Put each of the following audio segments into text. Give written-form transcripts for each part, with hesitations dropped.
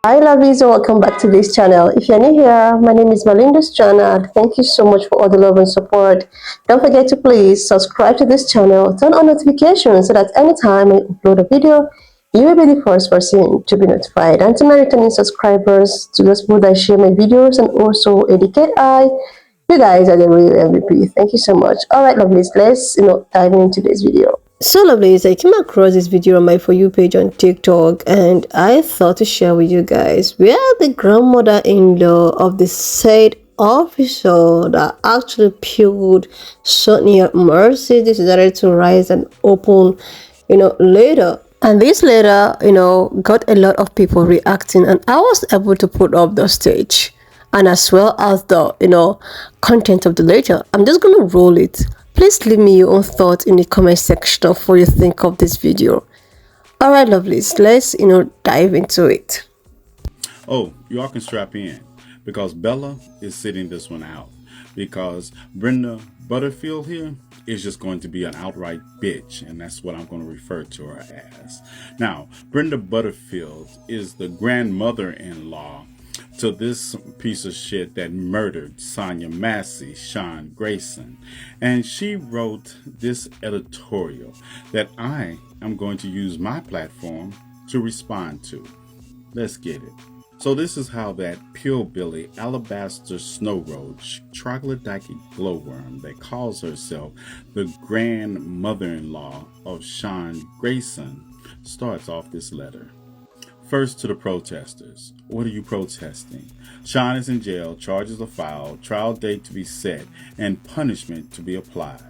Hi lovies and welcome back to this channel. If you're new here, my name is Malinda's channel. Thank you so much for all the love and support. Don't forget to please subscribe to this channel, turn on notifications so that anytime I upload a video, you will be the first person to be notified. And to my returning subscribers, to those people that share my videos and also educate you guys are the real MVP. Thank you so much. Alright lovelies, let's dive into this video. So lovely, I came across this video on my For You page on TikTok and I thought to share with you guys where the grandmother-in-law of the said officer that actually killed Sonia Mercy decided to rise and open, later. And this letter, got a lot of people reacting and I was able to put up the stage and as well as the, content of the letter. I'm just going to roll it. Please leave me your own thoughts in the comment section of what you think of this video. Alright lovelies, let's dive into it. Oh, you all can strap in because Bella is sitting this one out because Brenda Butterfield here is just going to be an outright bitch, and that's what I'm going to refer to her as. Now, Brenda Butterfield is the grandmother-in-law to this piece of shit that murdered Sonia Massey, Sean Grayson. And she wrote this editorial that I am going to use my platform to respond to. Let's get it. So this is how that pillbilly alabaster snow roach, troglodyte glowworm that calls herself the grandmother-in-law of Sean Grayson starts off this letter. First to the protesters. What are you protesting? Sean is in jail, charges are filed, trial date to be set, and punishment to be applied.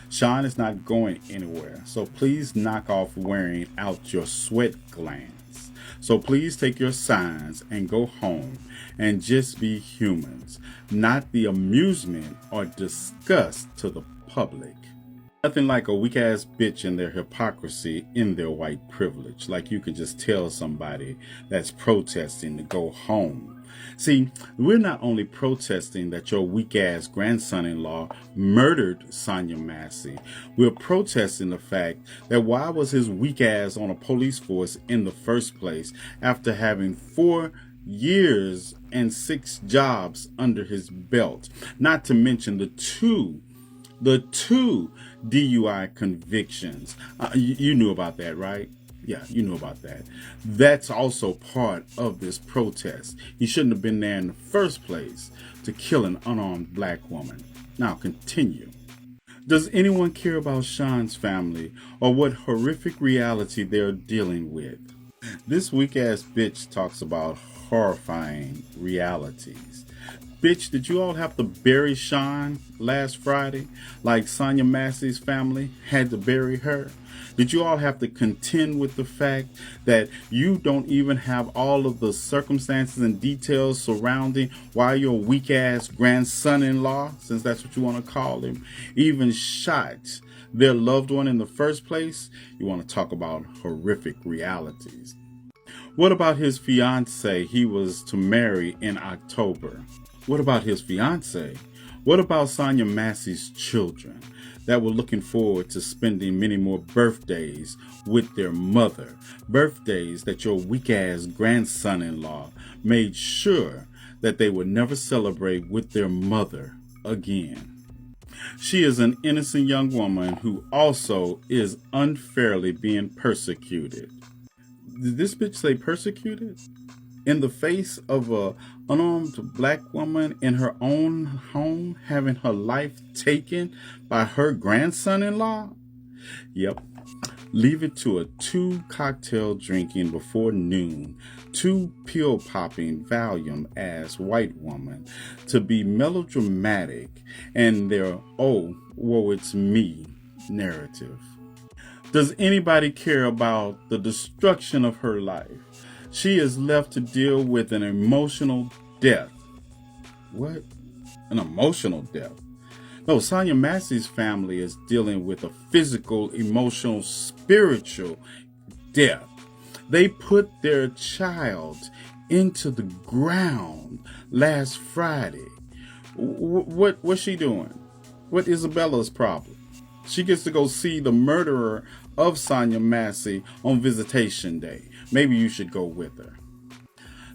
Sean is not going anywhere, so please knock off wearing out your sweat glands. So please take your signs and go home and just be humans, not the amusement or disgust to the public. Nothing like a weak-ass bitch and their hypocrisy in their white privilege. Like you can just tell somebody that's protesting to go home. See, we're not only protesting that your weak-ass grandson-in-law murdered Sonia Massey. We're protesting the fact that why was his weak ass on a police force in the first place after having 4 years and 6 jobs under his belt. Not to mention the two DUI convictions. You knew about that, right? Yeah, you knew about that. That's also part of this protest. He shouldn't have been there in the first place to kill an unarmed black woman. Now continue. Does anyone care about Sean's family or what horrific reality they're dealing with? This weak-ass bitch talks about horrifying realities. Bitch, did you all have to bury Sean last Friday like Sonia Massey's family had to bury her? Did you all have to contend with the fact that you don't even have all of the circumstances and details surrounding why your weak-ass grandson-in-law, since that's what you want to call him, even shot their loved one in the first place? You want to talk about horrific realities. What about his fiance he was to marry in October? What about his fiance? What about Sonia Massey's children that were looking forward to spending many more birthdays with their mother? Birthdays that your weak-ass grandson-in-law made sure that they would never celebrate with their mother again. She is an innocent young woman who also is unfairly being persecuted. Did this bitch say persecuted? In the face of a unarmed black woman in her own home having her life taken by her grandson-in-law? Yep. Leave it to a 2 cocktail drinking before noon, 2 pill popping Valium ass white woman to be melodramatic and their oh, woe it's me narrative. Does anybody care about the destruction of her life? She is left to deal with an emotional death. What? An emotional death? No, Sonia Massey's family is dealing with a physical, emotional, spiritual death. They put their child into the ground last Friday. What's she doing? What Isabella's problem? She gets to go see the murderer of Sonia Massey on visitation day. Maybe you should go with her.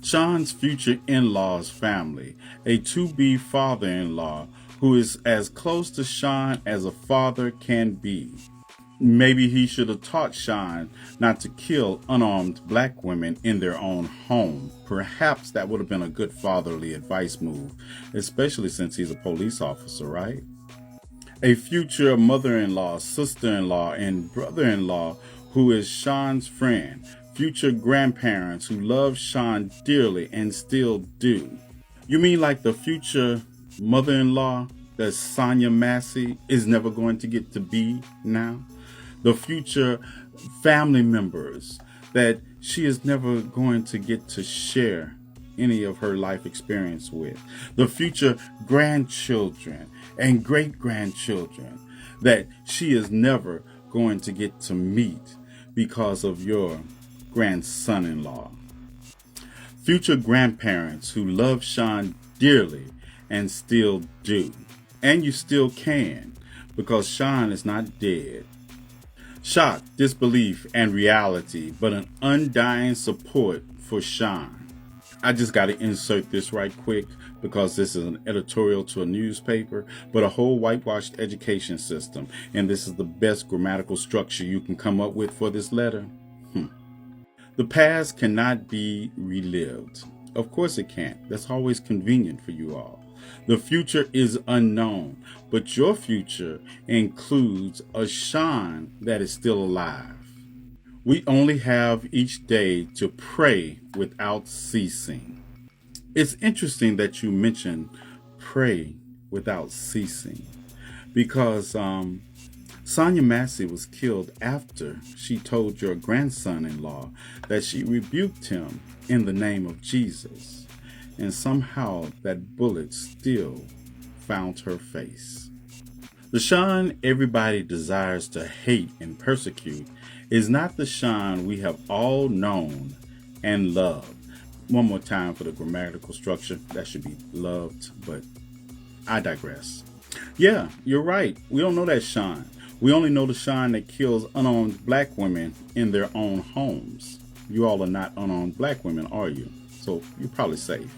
Sean's future in-law's family, a to-be father-in-law who is as close to Sean as a father can be. Maybe he should have taught Sean not to kill unarmed black women in their own home. Perhaps that would have been a good fatherly advice move, especially since he's a police officer, right? A future mother-in-law, sister-in-law, and brother-in-law who is Sean's friend. Future grandparents who love Sean dearly and still do. You mean like the future mother-in-law that Sonya Massey is never going to get to be now? The future family members that she is never going to get to share any of her life experience with. The future grandchildren and great-grandchildren that she is never going to get to meet because of your grandson-in-law. Future grandparents who love Sean dearly and still do. And you still can, because Sean is not dead. Shock, disbelief, and reality, but an undying support for Sean. I just got to insert this right quick because this is an editorial to a newspaper, but a whole whitewashed education system, and this is the best grammatical structure you can come up with for this letter. The past cannot be relived. Of course it can't. That's always convenient for you all. The future is unknown, but your future includes a Sean that is still alive. We only have each day to pray without ceasing. It's interesting that you mentioned pray without ceasing because Sonya Massey was killed after she told your grandson-in-law that she rebuked him in the name of Jesus. And somehow that bullet still found her face. The Sean everybody desires to hate and persecute is not the Sean we have all known and loved. One more time for the grammatical structure. That should be loved, but I digress. Yeah, you're right. We don't know that Sean. We only know the Sean that kills unarmed black women in their own homes. You all are not unarmed black women, are you? So you're probably safe.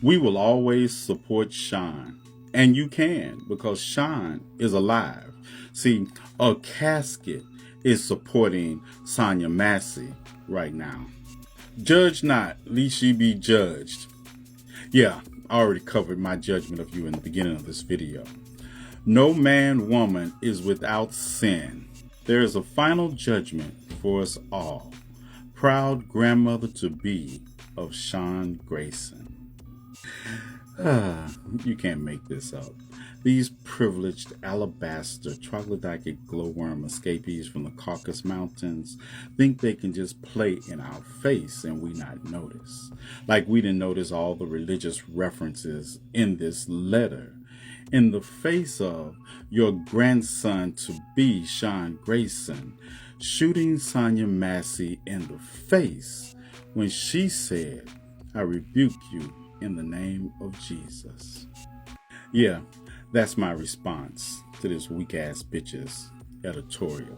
We will always support Sean. And you can, because Sean is alive. See, a casket is supporting Sonya Massey right now. Judge not, lest ye be judged. Yeah, I already covered my judgment of you in the beginning of this video. No man, woman is without sin. There is a final judgment for us all. Proud grandmother to be of Sean Grayson. You can't make this up. These privileged alabaster troglodytic glowworm escapees from the Caucasus Mountains think they can just play in our face and we not notice. Like we didn't notice all the religious references in this letter. In the face of your grandson-to-be, Sean Grayson, shooting Sonya Massey in the face when she said, I rebuke you in the name of Jesus. Yeah, that's my response to this weak-ass bitch's editorial.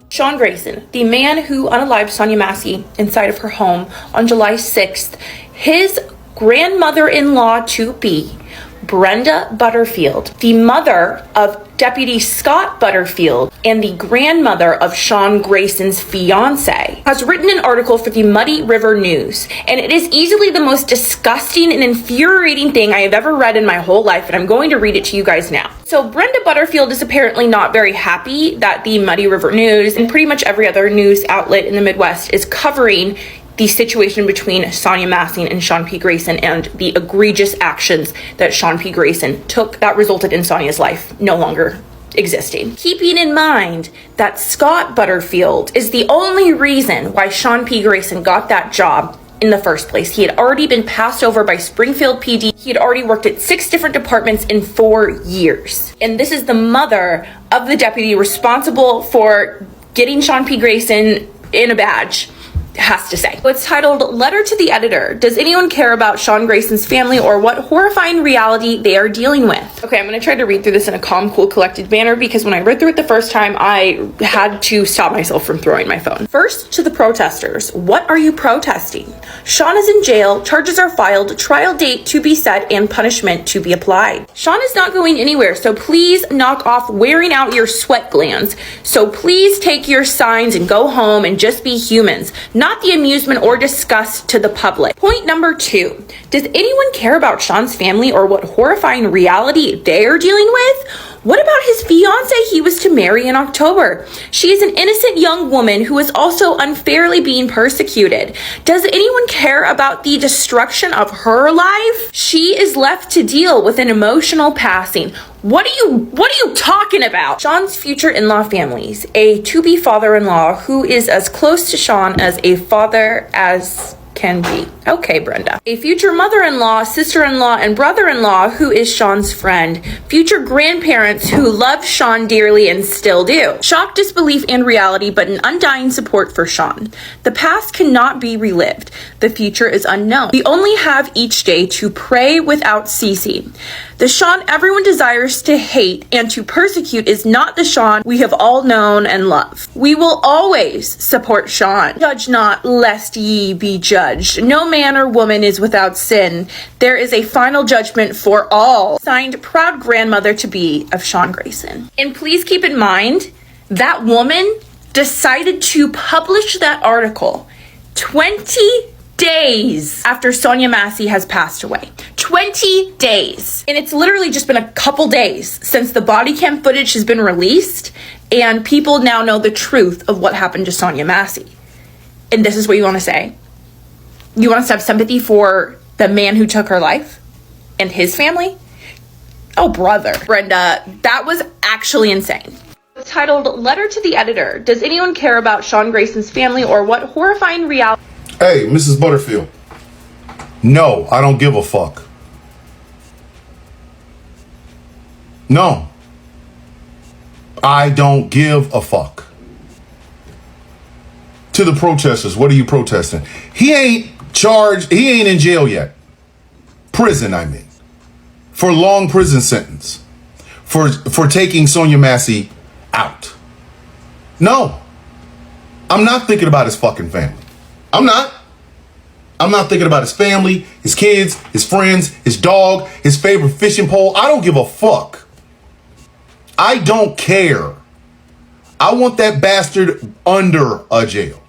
Sean Grayson, the man who unalived Sonya Massey inside of her home on July 6th, his grandmother-in-law-to-be, Brenda Butterfield, the mother of Deputy Scott Butterfield and the grandmother of Sean Grayson's fiance, has written an article for the Muddy River News, and it is easily the most disgusting and infuriating thing I have ever read in my whole life, and I'm going to read it to you guys now. So Brenda Butterfield is apparently not very happy that the Muddy River News and pretty much every other news outlet in the Midwest is covering the situation between Sonya Massey and Sean P. Grayson and the egregious actions that Sean P. Grayson took that resulted in Sonya's life no longer existing. Keeping in mind that Scott Butterfield is the only reason why Sean P. Grayson got that job in the first place. He had already been passed over by Springfield PD. He had already worked at 6 different departments in 4 years. And this is the mother of the deputy responsible for getting Sean P. Grayson in a badge, has to say. It's titled Letter to the Editor. Does anyone care about Sean Grayson's family or what horrifying reality they are dealing with? Okay, I'm going to try to read through this in a calm, cool, collected manner because when I read through it the first time, I had to stop myself from throwing my phone. First, to the protesters. What are you protesting? Sean is in jail, charges are filed, trial date to be set, and punishment to be applied. Sean is not going anywhere, so please knock off wearing out your sweat glands. So please take your signs and go home and just be humans, not the amusement or disgust to the public. Point number 2. Does anyone care about Sean's family or what horrifying reality they're dealing with? What about his fiance he was to marry in October? She is an innocent young woman who is also unfairly being persecuted. Does anyone care about the destruction of her life? She is left to deal with an emotional passing. What are you talking about? Sean's future in-law families, a to-be father-in-law who is as close to Sean as a father as can be. Okay, Brenda. A future mother-in-law, sister-in-law, and brother-in-law who is Sean's friend. Future grandparents who love Sean dearly and still do. Shock, disbelief, and reality, but an undying support for Sean. The past cannot be relived. The future is unknown. We only have each day to pray without ceasing. The Sean everyone desires to hate and to persecute is not the Sean we have all known and loved. We will always support Sean. Judge not, lest ye be judged. No man or woman is without sin. There is a final judgment for all. Signed, proud grandmother-to-be of Sean Grayson. And please keep in mind, that woman decided to publish that article 20 days after Sonia Massey has passed away. 20 days. And it's literally just been a couple days since the body cam footage has been released and people now know the truth of what happened to Sonia Massey. And this is what you want to say? You want us to have sympathy for the man who took her life and his family? Oh, brother. Brenda, that was actually insane. It's titled Letter to the Editor. Does anyone care about Sean Grayson's family or what horrifying reality? Hey, Mrs. Butterfield. No, I don't give a fuck. No. I don't give a fuck. To the protesters, what are you protesting? He ain't charged, he ain't in jail yet. Prison, I mean. For long prison sentence. For taking Sonia Massey out. No. I'm not thinking about his fucking family. I'm not. I'm not thinking about his family, his kids, his friends, his dog, his favorite fishing pole. I don't give a fuck. I don't care. I want that bastard under a jail.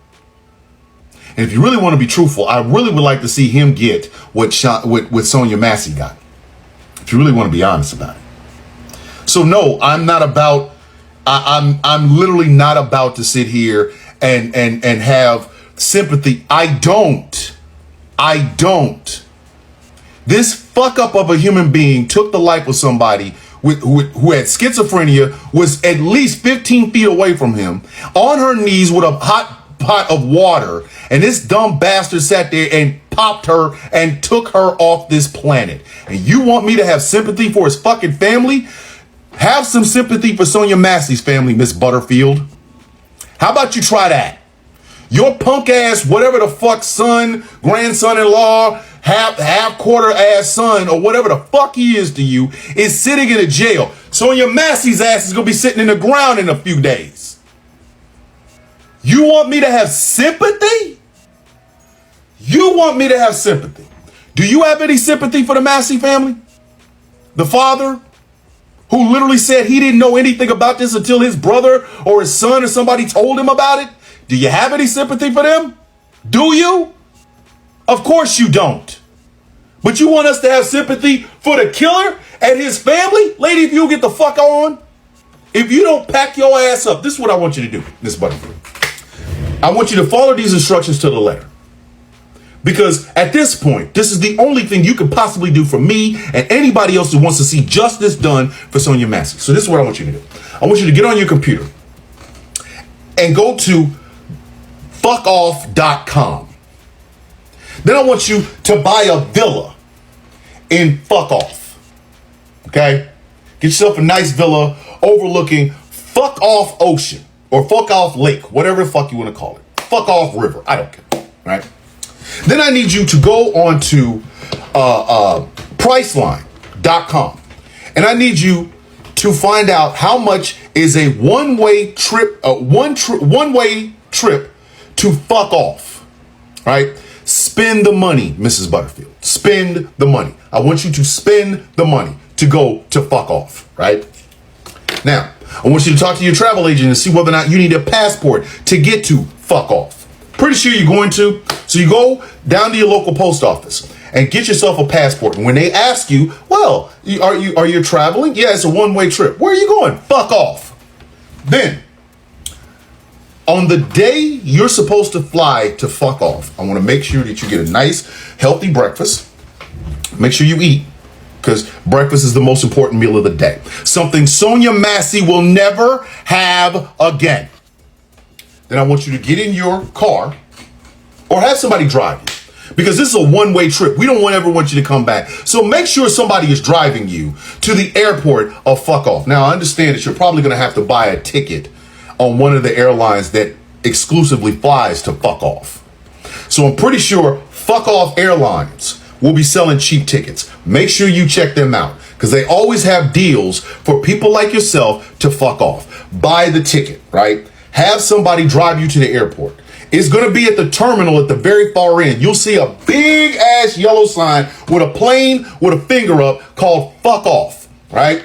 And if you really want to be truthful, I really would like to see him get what Sonia Massey got. If you really want to be honest about it. So no, I'm not about. I'm literally not about to sit here and have sympathy. I don't. This fuck up of a human being took the life of somebody who had schizophrenia, was at least 15 feet away from him, on her knees with a hot pot of water, and this dumb bastard sat there and popped her and took her off this planet. And you want me to have sympathy for his fucking family? Have some sympathy for Sonia Massey's family, Miss Butterfield. How about you try that? Your punk ass, whatever the fuck son, grandson-in-law, half quarter ass son, or whatever the fuck he is to you, is sitting in a jail. Sonia Massey's ass is gonna be sitting in the ground in a few days. You want me to have sympathy? You want me to have sympathy? Do you have any sympathy for the Massey family? The father, who literally said he didn't know anything about this until his brother or his son or somebody told him about it? Do you have any sympathy for them? Do you? Of course you don't. But you want us to have sympathy for the killer and his family? Lady, if you get the fuck on, if you don't pack your ass up, this is what I want you to do, Miss Butterfield. I want you to follow these instructions to the letter. Because at this point, this is the only thing you can possibly do for me and anybody else who wants to see justice done for Sonia Massey. So this is what I want you to do. I want you to get on your computer and go to fuckoff.com. Then I want you to buy a villa in Fuck Off. Okay? Get yourself a nice villa overlooking Fuck Off Ocean or Fuck Off Lake, whatever the fuck you want to call it. Fuck Off River. I don't care. right? Then I need you to go on to Priceline.com, and I need you to find out how much is a one-way trip, one-way trip to fuck off, right? Spend the money, Mrs. Butterfield. Spend the money. I want you to spend the money to go to fuck off, right? Now, I want you to talk to your travel agent and see whether or not you need a passport to get to fuck off. Pretty sure you're going to. So you go down to your local post office and get yourself a passport. And when they ask you, well, are you traveling? Yeah, it's a one-way trip. Where are you going? Fuck off. Then, on the day you're supposed to fly to fuck off, I want to make sure that you get a nice, healthy breakfast. Make sure you eat, because breakfast is the most important meal of the day. Something Sonia Massey will never have again. Then I want you to get in your car or have somebody drive you, because this is a one-way trip. We don't ever want you to come back. So make sure somebody is driving you to the airport of fuck off. Now, I understand that you're probably going to have to buy a ticket on one of the airlines that exclusively flies to fuck off. So I'm pretty sure fuck off airlines will be selling cheap tickets. Make sure you check them out, because they always have deals for people like yourself to fuck off. Buy the ticket, right? Have somebody drive you to the airport. It's going to be at the terminal at the very far end. You'll see a big ass yellow sign with a plane with a finger up called fuck off, right?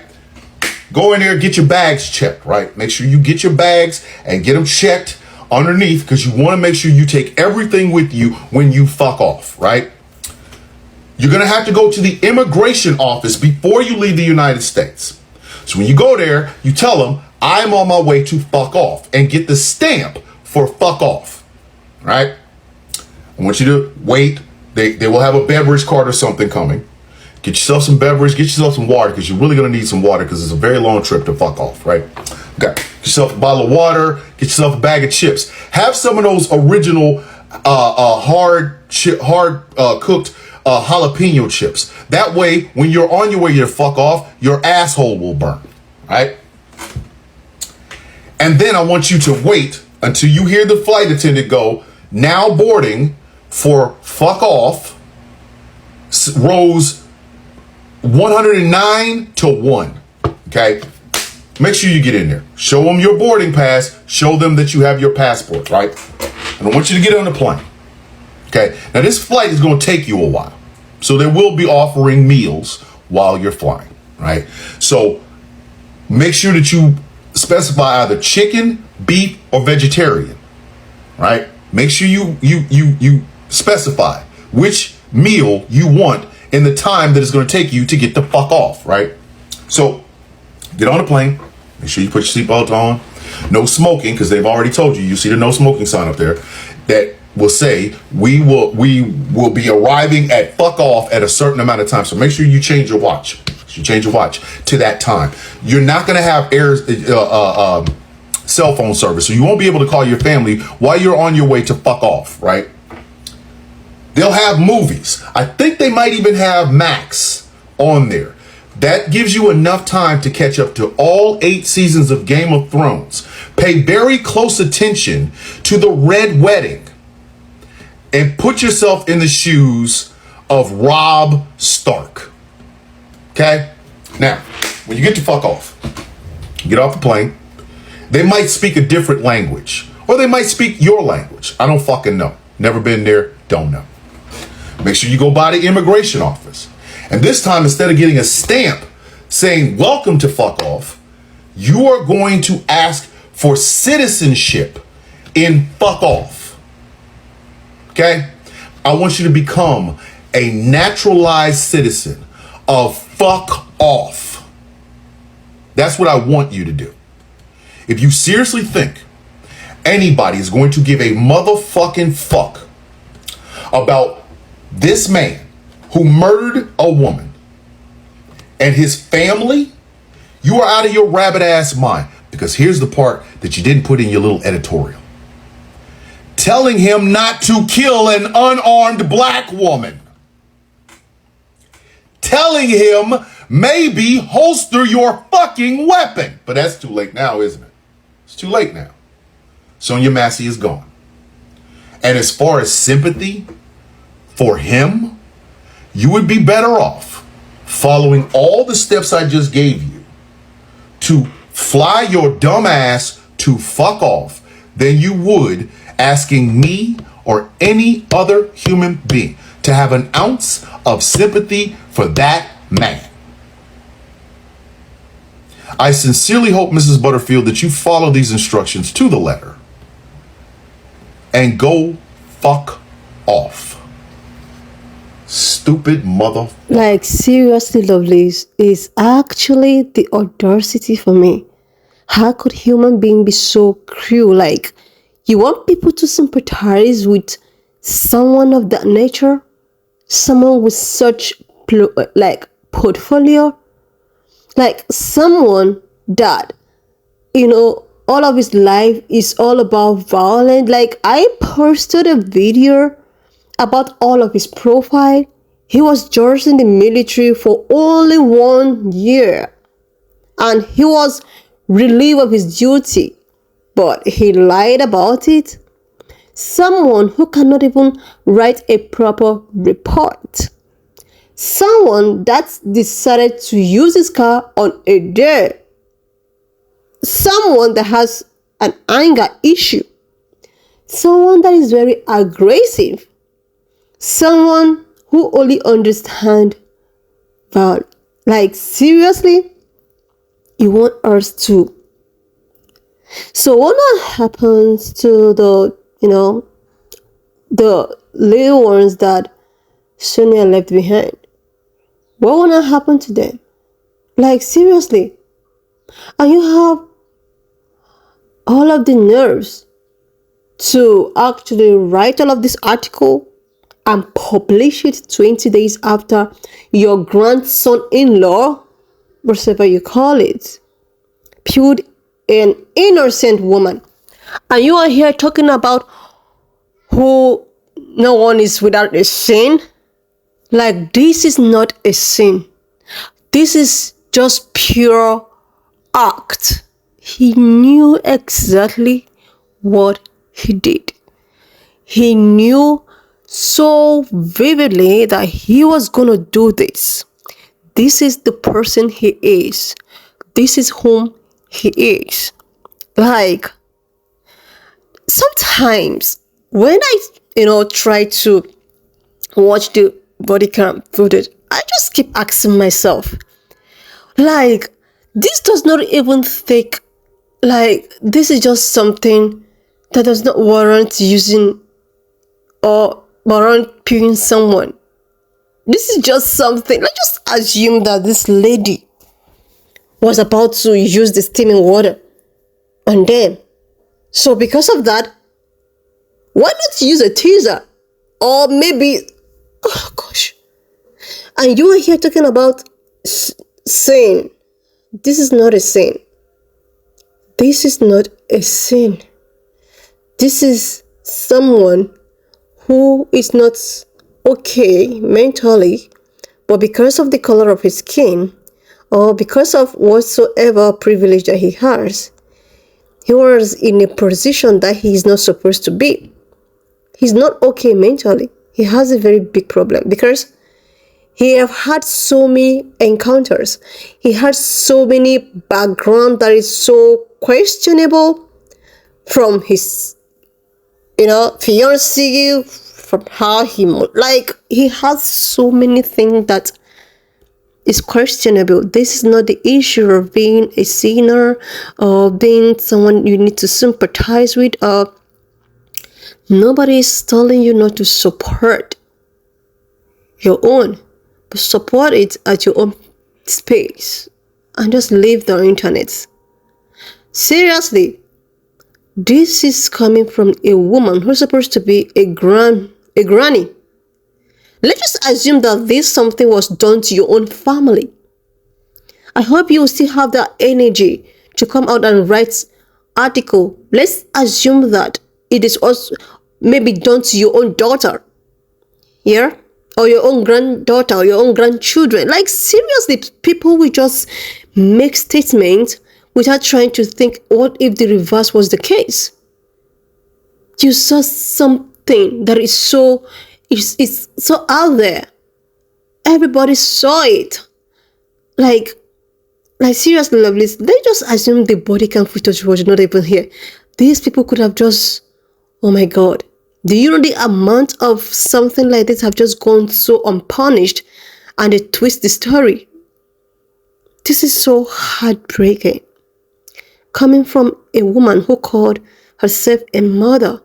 Go in there, get your bags checked, right? Make sure you get your bags and get them checked underneath, because you want to make sure you take everything with you when you fuck off, right? You're going to have to go to the immigration office before you leave the United States. So when you go there, you tell them, I'm on my way to fuck off, and get the stamp for fuck off, right? I want you to wait. They will have a beverage cart or something coming. Get yourself some beverage, get yourself some water, because you're really going to need some water, because it's a very long trip to fuck off, right? Okay, get yourself a bottle of water, get yourself a bag of chips. Have some of those original hard cooked jalapeno chips. That way, when you're on your way to fuck off, your asshole will burn, right? And then I want you to wait until you hear the flight attendant go, now boarding for fuck off, rows 109 to 1, okay? Make sure you get in there. Show them your boarding pass. Show them that you have your passport, right? And I want you to get on the plane, okay? Now, this flight is going to take you a while, so they will be offering meals while you're flying, right? So make sure that you specify either chicken, beef, or vegetarian, right? Make sure you specify which meal you want in the time that it's going to take you to get the fuck off, right? So get on the plane. Make sure you put your seatbelt on. No smoking, because they've already told you. You see the no smoking sign up there that will say we will be arriving at fuck off at a certain amount of time. So make sure you change your watch. You change your watch to that time. You're not going to have cell phone service, so you won't be able to call your family while you're on your way to fuck off, right? They'll have movies. I think they might even have Max on there. That gives you enough time to catch up to all 8 seasons of Game of Thrones. Pay very close attention to the Red Wedding and put yourself in the shoes of Robb Stark. Okay? Now, when you get to fuck off, get off the plane. They might speak a different language, or they might speak your language. I don't fucking know. Never been there, don't know. Make sure you go by the immigration office. And this time, instead of getting a stamp saying welcome to fuck off, you are going to ask for citizenship in fuck off. Okay? I want you to become a naturalized citizen of fuck off. That's what I want you to do. If you seriously think anybody is going to give a motherfucking fuck about this man who murdered a woman and his family, you are out of your rabbit ass mind. Because here's the part that you didn't put in your little editorial. Telling him not to kill an unarmed black woman. Telling him maybe holster your fucking weapon. But that's too late now, isn't it? It's too late now. Sonia Massey is gone. And as far as sympathy for him, you would be better off following all the steps I just gave you to fly your dumb ass to fuck off than you would asking me or any other human being to have an ounce of sympathy for that man. I sincerely hope, Mrs. Butterfield, that you follow these instructions to the letter and go fuck off. Stupid mother. Like, seriously, Lovelace, is actually the audacity for me. How could human being be so cruel? Like, you want people to sympathize with someone of that nature? Someone with such, portfolio? Like, someone that, all of his life is all about violence. Like, I posted a video about all of his profile. He was just in the military for only 1 year. And he was relieved of his duty. But he lied about it. Someone who cannot even write a proper report. Someone that decided to use his car on a day. Someone that has an anger issue. Someone that is very aggressive. Someone who only understands violence. Like, seriously, you want us to. So what happens to the little ones that Sonia left behind? What will not happen to them? Like, seriously. And you have all of the nerves to actually write all of this article and publish it 20 days after your grandson-in-law, whatever you call it, killed an innocent woman. And you are here talking about who no one is without a sin. Like, this is not a sin. This is just pure act. He knew exactly what he did. He knew so vividly that he was gonna do this. This is the person he is. This is whom he is. Like, sometimes when I try to watch the body cam footage, I just keep asking myself, like, this does not even think, like, this is just something that does not warrant using or warrant killing someone. This is just something, let's just assume that this lady was about to use the steaming water on them. So because of that, why not use a teaser? Or maybe, oh gosh. And you are here talking about sin. This is not a sin. This is not a sin. This is someone who is not okay mentally, but because of the color of his skin, or because of whatsoever privilege that he has, he was in a position that he is not supposed to be. He's not okay mentally. He has a very big problem because he have had so many encounters. He had so many background that is so questionable, from his, fiancé, from how he has so many things that is questionable. This is not the issue of being a sinner or being someone you need to sympathize with. Nobody is telling you not to support your own, but support it at your own space and just leave the internet. Seriously, this is coming from a woman who's supposed to be a granny. Let's just assume that this something was done to your own family. I hope you will still have that energy to come out and write article. Let's assume that it is also maybe done to your own daughter, yeah, or your own granddaughter, or your own grandchildren. Like, seriously, people will just make statements without trying to think, what if the reverse was the case? You saw some thing that is so, it's so out there. Everybody saw it. Like seriously, lovelies, they just assume the body cam footage was not even here. These people could have just, oh my God. Do you know the amount of something like this have just gone so unpunished, and they twist the story? This is so heartbreaking. Coming from a woman who called herself a mother,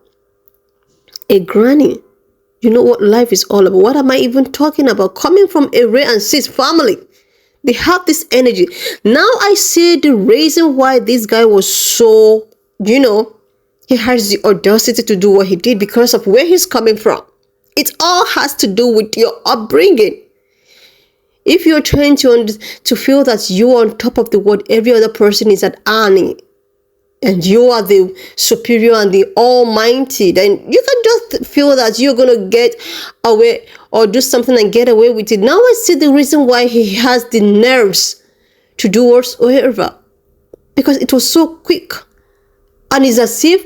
a granny. You know what life is all about. What am I even talking about? Coming from a Ray and Sis family. They have this energy. Now I see the reason why this guy was so, he has the audacity to do what he did, because of where he's coming from. It all has to do with your upbringing. If you're trying to feel that you are on top of the world, every other person is at Annie, and you are the superior and the almighty, then you can just feel that you're going to get away or do something and get away with it. Now I see the reason why he has the nerves to do whatsoever, because it was so quick. And it's as if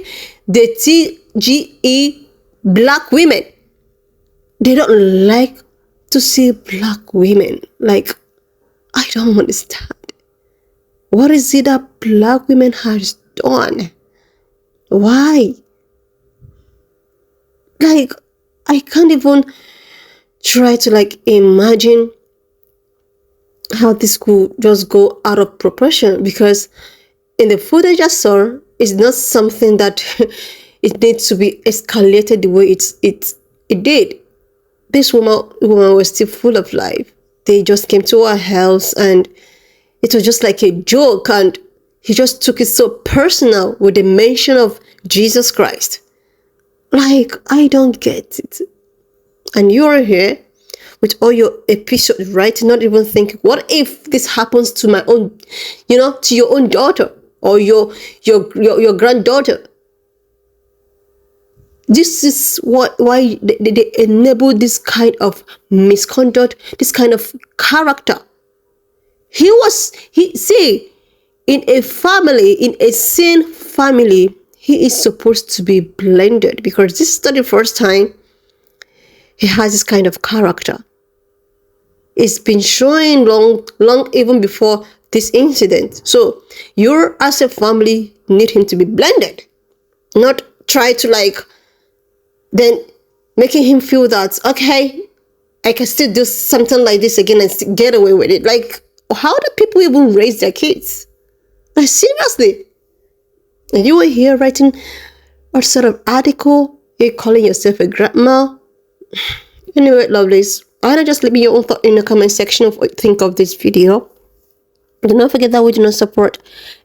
the TGE black women, they don't like to see black women. Like, I don't understand. What is it that black women has done? Why? Like, I can't even try to imagine how this could just go out of proportion, because in the footage I saw, it's not something that it needs to be escalated the way it did. This woman was still full of life. They just came to our house and it was just like a joke, and he just took it so personal with the mention of Jesus Christ. Like, I don't get it. And you're here with all your episodes, right? Not even thinking, what if this happens to my own, to your own daughter or your granddaughter? This is why they enable this kind of misconduct, this kind of character. In a family, in a sin family, he is supposed to be blended, because this is not the first time he has this kind of character. It's been showing long even before this incident. So you as a family need him to be blended, not try to then making him feel that, okay, I can still do something like this again and still get away with it. Like, how do people even raise their kids? Like, seriously. And you were here writing what sort of article? You're calling yourself a grandma? Anyway, lovelies, why don't just leave me your own thought in the comment section of what you think of this video. Do not forget that we do not support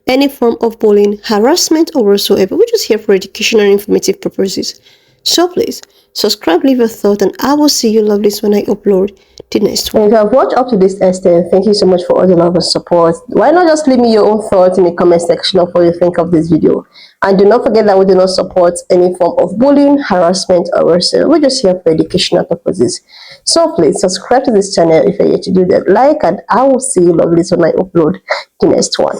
any form of bullying, harassment, or whatsoever. We're just here for educational and informative purposes. So please, subscribe, leave your thought, and I will see you lovelies when I upload the next one. And if if you have watched up to this extent, thank you so much for all the love and support. Why not just leave me your own thoughts in the comment section of what you think of this video. And do not forget that we do not support any form of bullying, harassment, or whatsoever. We're just here for educational purposes. So please subscribe to this channel if you're yet to do that. Like, and I will see you lovelies when I upload the next one.